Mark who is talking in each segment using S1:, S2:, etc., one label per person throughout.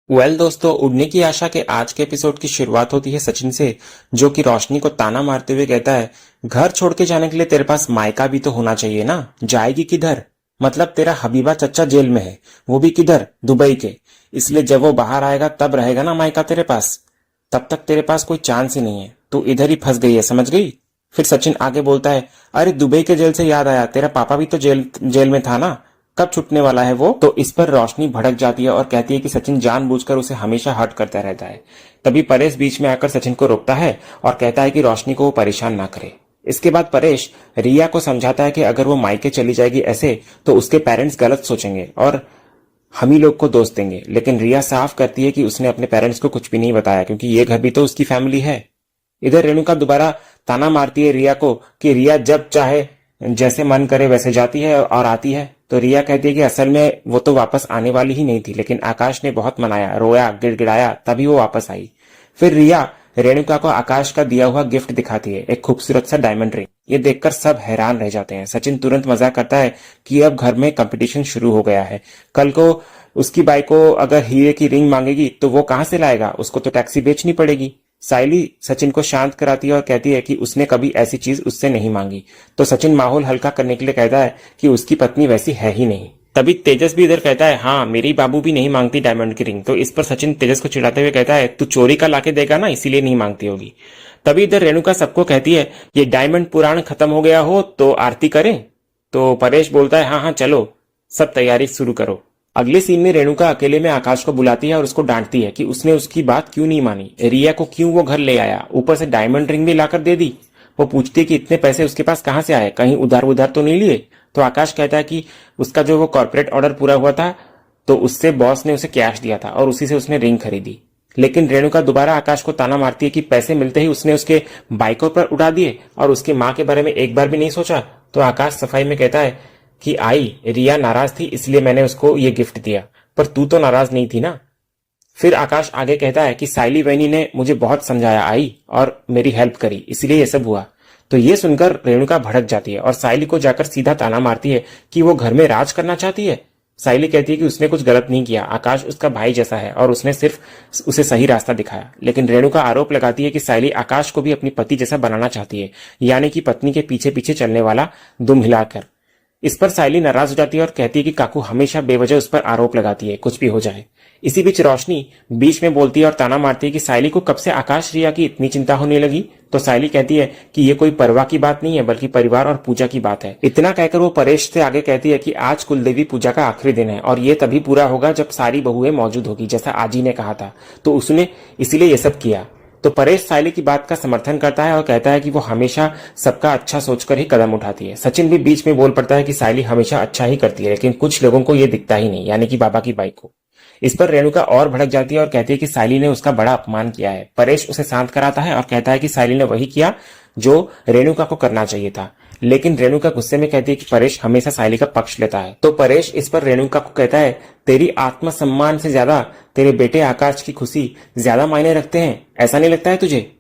S1: दोस्तों, उड़ने की आशा के आज के एपिसोड की शुरुआत होती है सचिन से, जो कि रोशनी को ताना मारते हुए कहता है, घर छोड़ के जाने के लिए तेरे पास मायका भी तो होना चाहिए ना। जाएगी किधर? मतलब तेरा हबीबा चच्चा जेल में है, वो भी किधर? दुबई के। इसलिए जब वो बाहर आएगा तब रहेगा ना मायका तेरे पास। तब तक तेरे पास कोई चांस ही नहीं है, तू इधर ही फंस गई है, समझ गई? फिर सचिन आगे बोलता है, अरे दुबई के जेल से याद आया, तेरा पापा भी तो जेल जेल में था ना, कब छूटने वाला है वो? तो इस पर रोशनी भड़क जाती है और कहती है कि सचिन जानबूझकर उसे हमेशा हर्ट करता रहता है। तभी परेश बीच में आकर सचिन को रोकता है और कहता है कि रोशनी को वो परेशान ना करे। इसके बाद परेश रिया को समझाता है कि अगर वो मायके चली जाएगी ऐसे तो उसके पेरेंट्स गलत सोचेंगे और हम ही लोग को दोष देंगे। लेकिन रिया साफ करती है कि उसने अपने पेरेंट्स को कुछ भी नहीं बताया, क्योंकि ये घर भी तो उसकी फैमिली है। इधर रेणुका दोबारा ताना मारती है रिया को कि रिया जब चाहे जैसे मन करे वैसे जाती है और आती है। तो रिया कहती है कि असल में वो तो वापस आने वाली ही नहीं थी, लेकिन आकाश ने बहुत मनाया, रोया, गिड़गिड़ाया, तभी वो वापस आई। फिर रिया रेणुका को आकाश का दिया हुआ गिफ्ट दिखाती है, एक खूबसूरत सा डायमंड रिंग। ये देखकर सब हैरान रह जाते हैं। सचिन तुरंत मजाक करता है कि अब घर में कंपटीशन शुरू हो गया है। कल को उसकी बाइक को अगर हीरे की रिंग मांगेगी तो वो कहां से लाएगा? उसको तो टैक्सी बेचनी पड़ेगी। साइली सचिन को शांत कराती है और कहती है कि उसने कभी ऐसी चीज उससे नहीं मांगी। तो सचिन माहौल हल्का करने के लिए कहता है कि उसकी पत्नी वैसी है ही नहीं। तभी तेजस भी इधर कहता है, हाँ मेरी बाबू भी नहीं मांगती डायमंड की रिंग। तो इस पर सचिन तेजस को चिढ़ाते हुए कहता है, तू चोरी का लाके देगा ना, इसीलिए नहीं मांगती होगी। तभी इधर रेणुका सबको कहती है, ये डायमंड पुराण खत्म हो गया हो तो आरती करें। तो परेश बोलता है, हाँ हाँ चलो, सब तैयारी शुरू करो। अगले सीन में रेणुका अकेले में आकाश को बुलाती है और उसको डांटती है कि उसने उसकी बात क्यों नहीं मानी, रिया को क्यों वो घर ले आया, ऊपर से डायमंड रिंग भी लाकर दे दी। वो पूछती है कि इतने पैसे उसके पास कहां से आए, कहीं उधार उधार तो नहीं लिए? तो आकाश कहता है कि उसका जो वो कॉर्पोरेट ऑर्डर पूरा हुआ था तो उससे बॉस ने उसे कैश दिया था और उसी से उसने रिंग खरीदी। लेकिन रेणुका दोबारा आकाश को ताना मारती है कि पैसे मिलते ही उसने उसके बाइकों पर उड़ा दिए और उसकी मां के बारे में एक बार भी नहीं सोचा। तो आकाश सफाई में कहता है कि आई रिया नाराज थी इसलिए मैंने उसको ये गिफ्ट दिया, पर तू तो नाराज नहीं थी ना। फिर आकाश आगे कहता है कि साइली बहनी ने मुझे बहुत समझाया आई और मेरी हेल्प करी, इसलिए ये सब हुआ। तो ये सुनकर रेणुका भड़क जाती है और साइली को जाकर सीधा ताना मारती है कि वो घर में राज करना चाहती है। साइली कहती है कि उसने कुछ गलत नहीं किया, आकाश उसका भाई जैसा है और उसने सिर्फ उसे सही रास्ता दिखाया। लेकिन रेणुका आरोप लगाती है कि साइली आकाश को भी अपनी पति जैसा बनाना चाहती है, यानी कि पत्नी के पीछे पीछे चलने वाला, दुम हिलाकर। इस पर साइली नाराज हो जाती है और कहती है कि काकू हमेशा बेवजह उस पर आरोप लगाती है, कुछ भी हो जाए। इसी बीच रोशनी बीच में बोलती है और ताना मारती है कि साइली को कब से आकाश रिया की इतनी चिंता होने लगी। तो साइली कहती है कि ये कोई परवाह की बात नहीं है, बल्कि परिवार और पूजा की बात है। इतना कहकर वो परेश से आगे कहती है कि आज कुलदेवी पूजा का आखिरी दिन है और ये तभी पूरा होगा जब सारी बहुएं मौजूद होगी, जैसा आजी ने कहा था। तो उसने इसीलिए ये सब किया। तो परेश साइली की बात का समर्थन करता है और कहता है कि वो हमेशा सबका अच्छा सोचकर ही कदम उठाती है। सचिन भी बीच में बोल पड़ता है कि साइली हमेशा अच्छा ही करती है, लेकिन कुछ लोगों को ये दिखता ही नहीं, यानी कि बाबा की बाइक को। इस पर रेणुका और भड़क जाती है और कहती है कि साइली ने उसका बड़ा अपमान किया है। परेश उसे शांत कराता है और कहता है कि साइली ने वही किया जो रेणुका को करना चाहिए था। लेकिन रेणुका गुस्से में कहती है कि परेश हमेशा साइली का पक्ष लेता है। तो परेश इस पर रेणुका को कहता है, तेरी आत्मसम्मान से ज्यादा तेरे बेटे आकाश की खुशी ज्यादा मायने रखते हैं, ऐसा नहीं लगता है तुझे?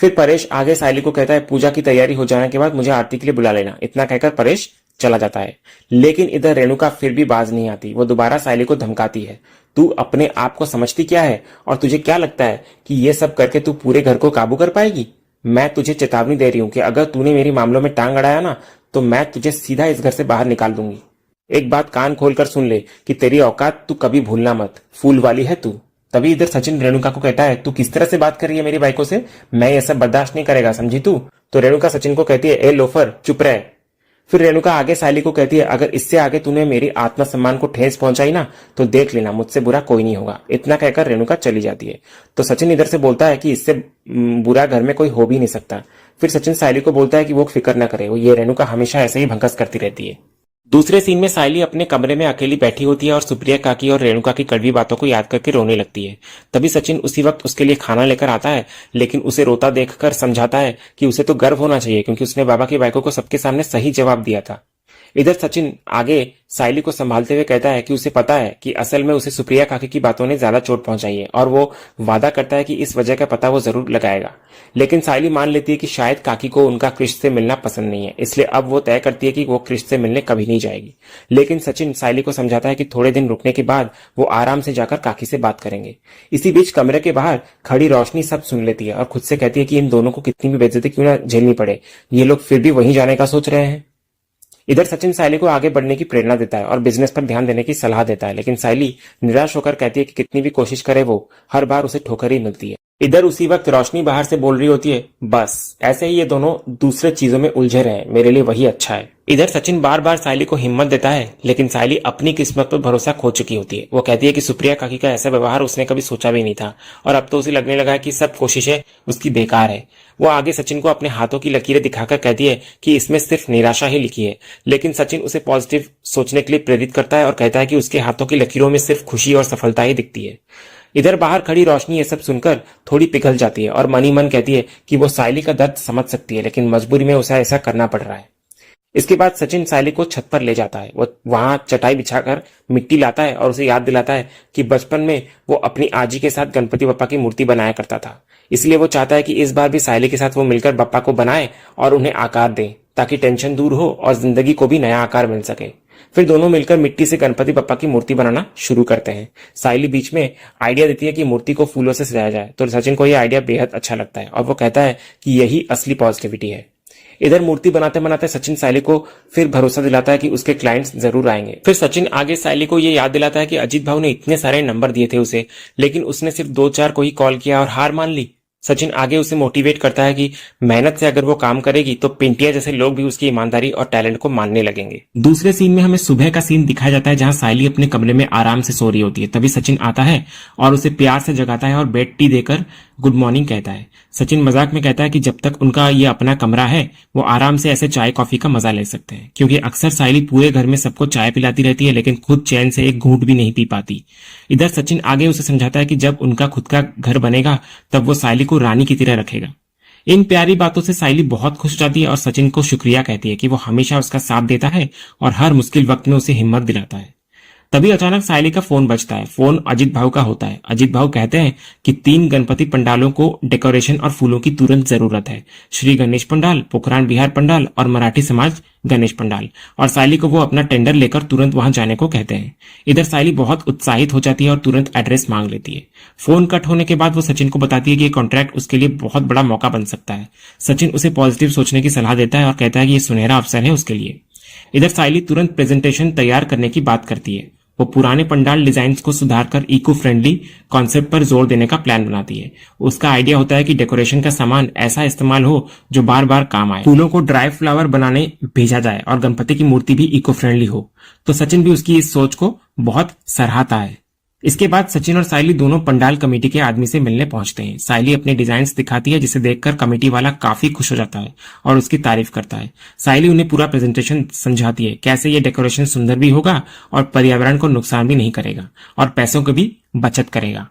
S1: फिर परेश आगे साइली को कहता है, पूजा की तैयारी हो जाने के बाद मुझे आरती के लिए बुला लेना। इतना कहकर परेश चला जाता है। लेकिन इधर रेणुका फिर भी बाज नहीं आती। वो दोबारा साइली को धमकाती है, तू अपने आप को समझती क्या है और तुझे क्या लगता है कि ये सब करके तू पूरे घर को काबू कर पाएगी? मैं तुझे चेतावनी दे रही हूं कि अगर तूने मेरी मामलों में टांग अड़ाया ना तो मैं तुझे सीधा इस घर से बाहर निकाल दूंगी। एक बात कान खोलकर सुन ले कि तेरी औकात तू कभी भूलना मत, फूल वाली है तू। तभी इधर सचिन रेणुका को कहता है, तू किस तरह से बात कर रही है मेरी बाइकों से? मैं ये सब बर्दाश्त नहीं करेगा, समझी तू? तो रेणुका सचिन को कहती है, ए लोफर चुप रह। फिर रेणुका आगे साइली को कहती है, अगर इससे आगे तूने मेरी आत्मसम्मान को ठेस पहुंचाई ना तो देख लेना, मुझसे बुरा कोई नहीं होगा। इतना कहकर रेणुका चली जाती है। तो सचिन इधर से बोलता है कि इससे बुरा घर में कोई हो भी नहीं सकता। फिर सचिन साइली को बोलता है कि वो फिक्र न करे, वो ये रेणुका हमेशा ऐसे ही भंकस करती रहती है। दूसरे सीन में साइली अपने कमरे में अकेली बैठी होती है और सुप्रिया काकी और रेणुका की कड़वी बातों को याद करके रोने लगती है। तभी सचिन उसी वक्त उसके लिए खाना लेकर आता है, लेकिन उसे रोता देखकर समझाता है कि उसे तो गर्व होना चाहिए, क्योंकि उसने बाबा की बाइकों को सबके सामने सही जवाब दिया था। इधर सचिन आगे सायली को संभालते हुए कहता है कि उसे पता है कि असल में उसे सुप्रिया काकी की बातों ने ज्यादा चोट पहुंचाई है और वो वादा करता है कि इस वजह का पता वो जरूर लगाएगा। लेकिन सायली मान लेती है कि शायद काकी को उनका क्रिश से मिलना पसंद नहीं है, इसलिए अब वो तय करती है कि वो क्रिश से मिलने कभी नहीं जाएगी। लेकिन सचिन सायली को समझाता है कि थोड़े दिन रुकने के बाद वो आराम से जाकर काकी से बात करेंगे। इसी बीच कमरे के बाहर खड़ी रोशनी सब सुन लेती है और खुद से कहती है कि इन दोनों को कितनी भी बेइज्जती क्यों ना झेलनी पड़े, ये लोग फिर भी वहीं जाने का सोच रहे हैं। इधर सचिन सायली को आगे बढ़ने की प्रेरणा देता है और बिजनेस पर ध्यान देने की सलाह देता है, लेकिन सायली निराश होकर कहती है कि कितनी भी कोशिश करे वो हर बार उसे ठोकर ही मिलती है। इधर उसी वक्त रोशनी बाहर से बोल रही होती है, बस ऐसे ही ये दोनों दूसरे चीजों में उलझे रहे, मेरे लिए वही अच्छा है। इधर सचिन बार बार सायली को हिम्मत देता है, लेकिन सायली अपनी किस्मत पर भरोसा खो चुकी होती है। वो कहती है कि सुप्रिया काकी का ऐसा व्यवहार उसने कभी सोचा भी नहीं था और अब तो उसे लगने लगा है कि सब कोशिशें उसकी बेकार है। वो आगे सचिन को अपने हाथों की लकीरें दिखाकर कहती है कि इसमें सिर्फ निराशा ही लिखी है, लेकिन सचिन उसे पॉजिटिव सोचने के लिए प्रेरित करता है और कहता है कि उसके हाथों की लकीरों में सिर्फ खुशी और सफलता ही दिखती है। इधर बाहर खड़ी रोशनी ये सब सुनकर थोड़ी पिघल जाती है और मन ही मन कहती है कि वो सायली का दर्द समझ सकती है, लेकिन मजबूरी में उसे ऐसा करना पड़ रहा है। इसके बाद सचिन सायली को छत पर ले जाता है। वो वहां चटाई बिछाकर मिट्टी लाता है और उसे याद दिलाता है कि बचपन में वो अपनी आजी के साथ गणपति बप्पा की मूर्ति बनाया करता था। इसलिए वो चाहता है कि इस बार भी सायली के साथ वो मिलकर बप्पा को बनाए और उन्हें आकार दे, ताकि टेंशन दूर हो और जिंदगी को भी नया आकार मिल सके। फिर दोनों मिलकर मिट्टी से गणपति बप्पा की मूर्ति बनाना शुरू करते हैं। सायली बीच में आइडिया देती है कि मूर्ति को फूलों से सजाया जाए, तो सचिन को यह आइडिया बेहद अच्छा लगता है और वो कहता है कि यही असली पॉजिटिविटी है। इधर मूर्ति बनाते बनाते सचिन सायली को फिर भरोसा दिलाता है कि उसके क्लाइंट्स जरूर आएंगे। फिर सचिन आगे सायली को ये याद दिलाता है कि अजीत भाऊ ने इतने सारे नंबर दिए थे उसे, लेकिन उसने सिर्फ 2-4 को ही कॉल किया और हार मान ली। सचिन आगे उसे मोटिवेट करता है कि मेहनत से अगर वो काम करेगी तो पिंटिया जैसे लोग भी उसकी ईमानदारी और टैलेंट को मानने लगेंगे। दूसरे सीन में हमें सुबह का सीन दिखाया जाता है, जहां सायली अपने कमरे में आराम से सो रही होती है। तभी सचिन आता है और उसे प्यार से जगाता है और बेड टी देकर गुड मॉर्निंग कहता है। सचिन मजाक में कहता है कि जब तक उनका ये अपना कमरा है वो आराम से ऐसे चाय कॉफी का मजा ले सकते हैं, क्योंकि अक्सर सायली पूरे घर में सबको चाय पिलाती रहती है, लेकिन खुद चैन से एक घूंट भी नहीं पी पाती। इधर सचिन आगे उसे समझाता है कि जब उनका खुद का घर बनेगा तब वो सायली को रानी की तरह रखेगा। इन प्यारी बातों से सायली बहुत खुश हो जाती है और सचिन को शुक्रिया कहती है कि वो हमेशा उसका साथ देता है और हर मुश्किल वक्त में उसे हिम्मत दिलाता है। तभी अचानक सायली का फोन बजता है। फोन अजीत भाऊ का होता है। अजीत भाऊ कहते हैं कि 3 गणपति पंडालों को डेकोरेशन और फूलों की तुरंत जरूरत है, श्री गणेश पंडाल, पोखरान बिहार पंडाल और मराठी समाज गणेश पंडाल, और सायली को वो अपना टेंडर लेकर तुरंत वहां जाने को कहते हैं। इधर सायली बहुत उत्साहित हो जाती है और तुरंत एड्रेस मांग लेती है। फोन कट होने के बाद वो सचिन को बताती है कि ये कॉन्ट्रैक्ट उसके लिए बहुत बड़ा मौका बन सकता है। सचिन उसे पॉजिटिव सोचने की सलाह देता है और कहता है कि ये सुनहरा अवसर है उसके लिए। इधर सायली तुरंत प्रेजेंटेशन तैयार करने की बात करती है। वो पुराने पंडाल डिजाइन्स को सुधारकर इको फ्रेंडली कॉन्सेप्ट पर जोर देने का प्लान बनाती है। उसका आइडिया होता है कि डेकोरेशन का सामान ऐसा इस्तेमाल हो जो बार बार काम आए, फूलों को ड्राई फ्लावर बनाने भेजा जाए और गणपति की मूर्ति भी इको फ्रेंडली हो। तो सचिन भी उसकी इस सोच को बहुत सराहता है। इसके बाद सचिन और सायली दोनों पंडाल कमेटी के आदमी से मिलने पहुंचते हैं। सायली अपने डिजाइन्स दिखाती है, जिसे देखकर कमेटी वाला काफी खुश हो जाता है और उसकी तारीफ करता है। सायली उन्हें पूरा प्रेजेंटेशन समझाती है, कैसे ये डेकोरेशन सुंदर भी होगा और पर्यावरण को नुकसान भी नहीं करेगा और पैसों की भी बचत करेगा।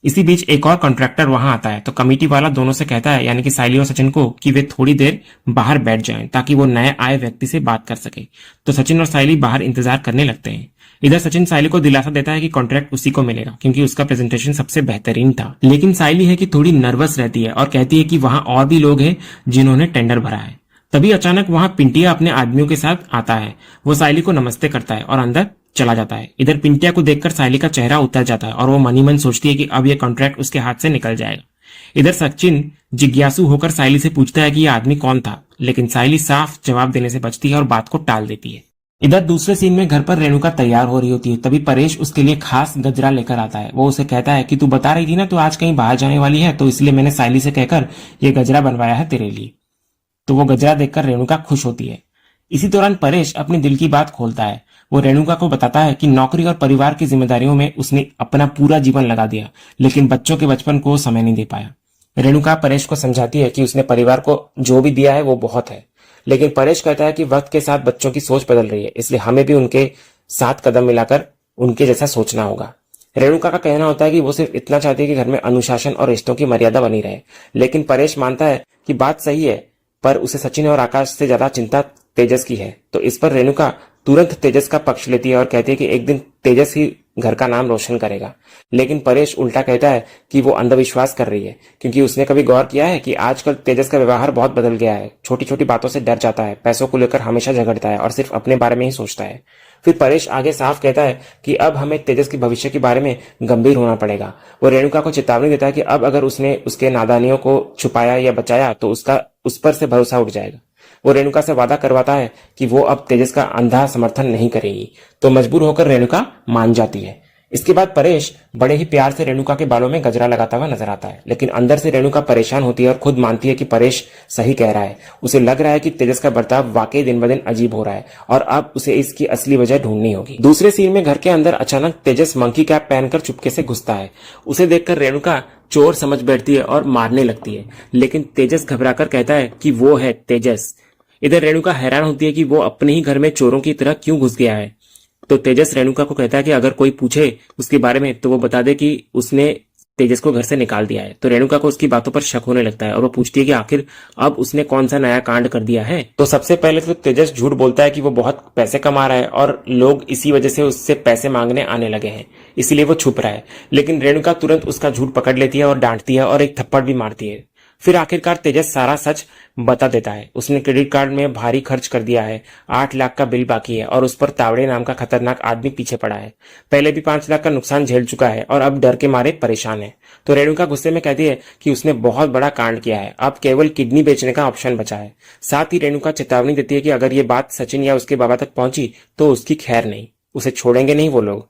S1: इसी बीच एक और कॉन्ट्रैक्टर वहां आता है, तो कमेटी वाला दोनों से कहता है, यानी कि सायली और सचिन को, कि वे थोड़ी देर बाहर बैठ जाएं ताकि वो नए आए व्यक्ति से बात कर सके। तो सचिन और सायली बाहर इंतजार करने लगते हैं। इधर सचिन सायली को दिलासा देता है कि कॉन्ट्रैक्ट उसी को मिलेगा, क्योंकि उसका प्रेजेंटेशन सबसे बेहतरीन था। लेकिन सायली है कि थोड़ी नर्वस रहती है और कहती है कि वहां और भी लोग हैं जिन्होंने टेंडर भरा है। तभी अचानक वहां पिंटिया अपने आदमियों के साथ आता है। वो सायली को नमस्ते करता है और अंदर चला जाता है। इधर पिंटिया को देखकर सायली का चेहरा उतर जाता है और वो मनी मन सोचती है कि अब यह कॉन्ट्रैक्ट उसके हाथ से निकल जाएगा। इधर सचिन जिज्ञासु होकर सायली से पूछता है कि यह आदमी कौन था, लेकिन सायली साफ जवाब देने से बचती है और बात को टाल देती है। इधर दूसरे सीन में घर पर रेणुका तैयार हो रही होती है। तभी परेश उसके लिए खास गजरा लेकर आता है। वो उसे कहता है कि तू बता रही थी ना तू आज कहीं बाहर जाने वाली है, तो इसलिए मैंने सायली से कहकर ये गजरा बनवाया है तेरे लिए। तो वो गजरा देखकर रेणुका खुश होती है। इसी दौरान परेश अपने दिल की बात खोलता है। वो रेणुका को बताता है कि नौकरी और परिवार की जिम्मेदारियों में उसने अपना पूरा जीवन लगा दिया, लेकिन बच्चों के बचपन को समय नहीं दे पाया। रेणुका परेश को समझाती है कि उसने परिवार को जो भी दिया है वो बहुत है, लेकिन परेश कहता है कि वक्त के साथ बच्चों की सोच बदल रही है, इसलिए हमें भी उनके साथ कदम मिलाकर उनके जैसा सोचना होगा। रेणुका का कहना होता है कि वो सिर्फ इतना चाहती है कि घर में अनुशासन और रिश्तों की मर्यादा बनी रहे, लेकिन परेश मानता है कि बात सही है, पर उसे सचिन और आकाश से ज्यादा चिंता तेजस की है। तो इस पर रेणुका तुरंत तेजस का पक्ष लेती है और कहती है कि एक दिन तेजस ही घर का नाम रोशन करेगा। लेकिन परेश उल्टा कहता है कि वो अंधविश्वास कर रही है, क्योंकि उसने कभी गौर किया है कि आजकल तेजस का व्यवहार बहुत बदल गया है। छोटी छोटी बातों से डर जाता है, पैसों को लेकर हमेशा झगड़ता है और सिर्फ अपने बारे में ही सोचता है। फिर परेश आगे साफ कहता है कि अब हमें तेजस के भविष्य के बारे में गंभीर होना पड़ेगा। वो रेणुका को चेतावनी देता है कि अब अगर उसने उसके नादानियों को छुपाया या बचाया तो उसका उस पर से भरोसा उठ जाएगा। वो रेणुका से वादा करवाता है कि वो अब तेजस का अंधा समर्थन नहीं करेगी, तो मजबूर होकर रेणुका मान जाती है। इसके बाद परेश बड़े ही प्यार से रेणुका के बालों में गजरा लगाता हुआ नजर आता है, लेकिन अंदर से रेणुका परेशान होती है और खुद मानती है कि परेश सही कह रहा है। उसे लग रहा है कि तेजस का बर्ताव वाकई दिन ब दिन अजीब हो रहा है और अब उसे इसकी असली वजह ढूंढनी होगी। दूसरे सीन में घर के अंदर अचानक तेजस मंकी कैप पहनकर चुपके से घुसता है। उसे देखकर रेणुका चोर समझ बैठती है और मारने लगती है, लेकिन तेजस घबराकर कहता है कि वो है तेजस। इधर रेणुका हैरान होती है कि वो अपने ही घर में चोरों की तरह क्यों घुस गया है। तो तेजस रेणुका को कहता है कि अगर कोई पूछे उसके बारे में तो वो बता दे कि उसने तेजस को घर से निकाल दिया है। तो रेणुका को उसकी बातों पर शक होने लगता है और वो पूछती है कि आखिर अब उसने कौन सा नया कांड कर दिया है। तो सबसे पहले तो तेजस झूठ बोलता है कि वो बहुत पैसे कमा रहा है और लोग इसी वजह से उससे पैसे मांगने आने लगे हैं, इसीलिए वो छुप रहा है। लेकिन रेणुका तुरंत उसका झूठ पकड़ लेती है और डांटती है और एक थप्पड़ भी मारती है। फिर आखिरकार तेजस सारा सच बता देता है। उसने क्रेडिट कार्ड में भारी खर्च कर दिया है, 8 लाख का बिल बाकी है और उस पर तावड़े नाम का खतरनाक आदमी पीछे पड़ा है। पहले भी 5 लाख का नुकसान झेल चुका है और अब डर के मारे परेशान है। तो रेणुका गुस्से में कहती है कि उसने बहुत बड़ा कांड किया है, अब केवल किडनी बेचने का ऑप्शन बचा है। साथ ही रेणुका चेतावनी देती है कि अगर ये बात सचिन या उसके बाबा तक पहुंची तो उसकी खैर नहीं, उसे छोड़ेंगे नहीं वो लोग।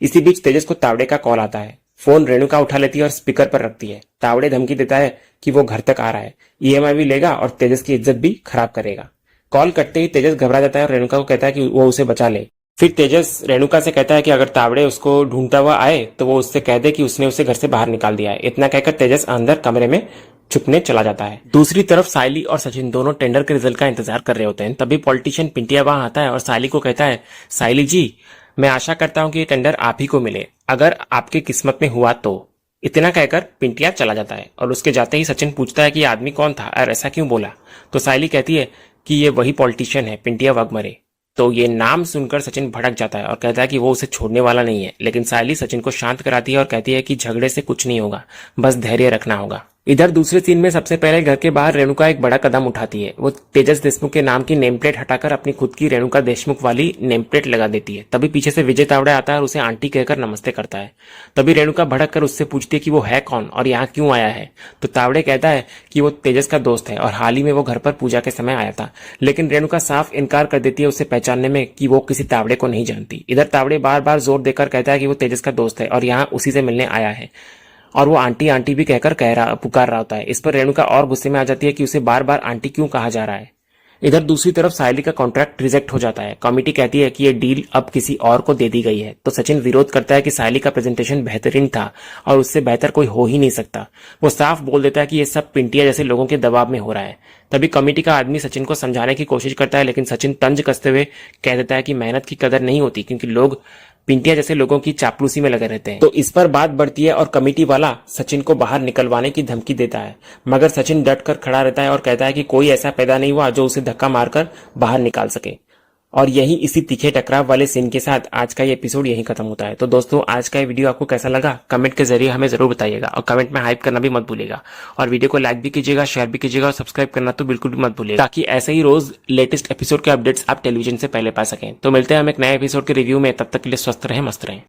S1: इसी बीच तेजस को तावड़े का कॉल आता है। फोन रेणुका उठा लेती है और स्पीकर पर रखती है। तावड़े धमकी देता है कि वो घर तक आ रहा है, ईएमआई भी लेगा और तेजस की इज्जत भी खराब करेगा। कॉल कटते ही तेजस घबरा जाता है और रेणुका को कहता है कि वो उसे बचा ले। फिर तेजस रेणुका से कहता है कि अगर तावड़े उसको ढूंढता हुआ आए तो वो उससे कह दे कि उसने उसे घर से बाहर निकाल दिया है। इतना कहकर तेजस अंदर कमरे में छुपने चला जाता है। दूसरी तरफ सायली और सचिन दोनों टेंडर के रिजल्ट का इंतजार कर रहे होते हैं। तभी पॉलिटिशियन पिंटिया वहां आता है और सायली को कहता है, सायली जी, मैं आशा करता हूं कि ये टेंडर आप ही को मिले, अगर आपकी किस्मत में हुआ तो। इतना कहकर पिंटिया चला जाता है और उसके जाते ही सचिन पूछता है कि ये आदमी कौन था और ऐसा क्यों बोला। तो सायली कहती है कि ये वही पॉलिटिशियन है, पिंटिया वाघमरे। तो ये नाम सुनकर सचिन भड़क जाता है और कहता है कि वो उसे छोड़ने वाला नहीं है। लेकिन सायली सचिन को शांत कराती है और कहती है कि झगड़े से कुछ नहीं होगा, बस धैर्य रखना होगा। इधर दूसरे सीन में सबसे पहले घर के बाहर रेणुका एक बड़ा कदम उठाती है। वो तेजस देशमुख के नाम की नेम प्लेट हटाकर अपनी खुद की रेणुका देशमुख वाली नेम प्लेट लगा देती है। तभी पीछे से विजय तावड़ा आता है और उसे आंटी कहकर नमस्ते करता है। तभी रेणुका भड़क कर उससे पूछती है कि वो है कौन और यहाँ क्यों आया है। तो तावड़े कहता है कि वो तेजस का दोस्त है और हाल ही में वो घर पर पूजा के समय आया था। लेकिन रेणुका साफ इनकार कर देती है उसे पहचानने में कि वो किसी तावड़े को नहीं जानती। इधर तावड़े बार बार जोर देकर कहता है कि वो तेजस का दोस्त है और यहाँ उसी से मिलने आया है, और वो आंटी आंटी भी कहकर पुकार रहा होता है। इस पर रेणुका और गुस्से में आ जाती है कि उसे बार बार आंटी क्यों कहा जा रहा है। इधर दूसरी तरफ सायली का कॉन्ट्रैक्ट रिजेक्ट हो जाता है। कमेटी कहती है कि ये डील अब किसी और को दे दी गई है। तो सचिन विरोध करता है कि सायली का प्रेजेंटेशन बेहतरीन था और उससे बेहतर कोई हो ही नहीं सकता। वो साफ बोल देता है कि ये सब पिंटिया जैसे लोगों के दबाव में हो रहा है। तभी कमेटी का आदमी सचिन को समझाने की कोशिश करता है, लेकिन सचिन तंज कसते हुए कह देता है कि मेहनत की कदर नहीं होती, क्योंकि लोग पिंटिया जैसे लोगों की चापलूसी में लगे रहते हैं। तो इस पर बात बढ़ती है और कमेटी वाला सचिन को बाहर निकलवाने की धमकी देता है, मगर सचिन डट कर खड़ा रहता है और कहता है कि कोई ऐसा पैदा नहीं हुआ जो उसे धक्का मारकर बाहर निकाल सके। और यही इसी तीखे टकराव वाले सीन के साथ आज का ये एपिसोड यही खत्म होता है। तो दोस्तों, आज का ये वीडियो आपको कैसा लगा कमेंट के जरिए हमें जरूर बताइएगा और कमेंट में हाइप करना भी मत भूलिएगा। और वीडियो को लाइक भी कीजिएगा, शेयर भी कीजिएगा और सब्सक्राइब करना तो बिल्कुल भी मत भूलिएगा, ताकि ऐसे ही रोज लेटेस्ट एपिसोड के अपडेट्स आप टेलीविजन से पहले पा सकें। तो मिलते हैं हम एक नए एपिसोड के रिव्यू में, तब तक के लिए स्वस्थ रहें, मस्त रहें।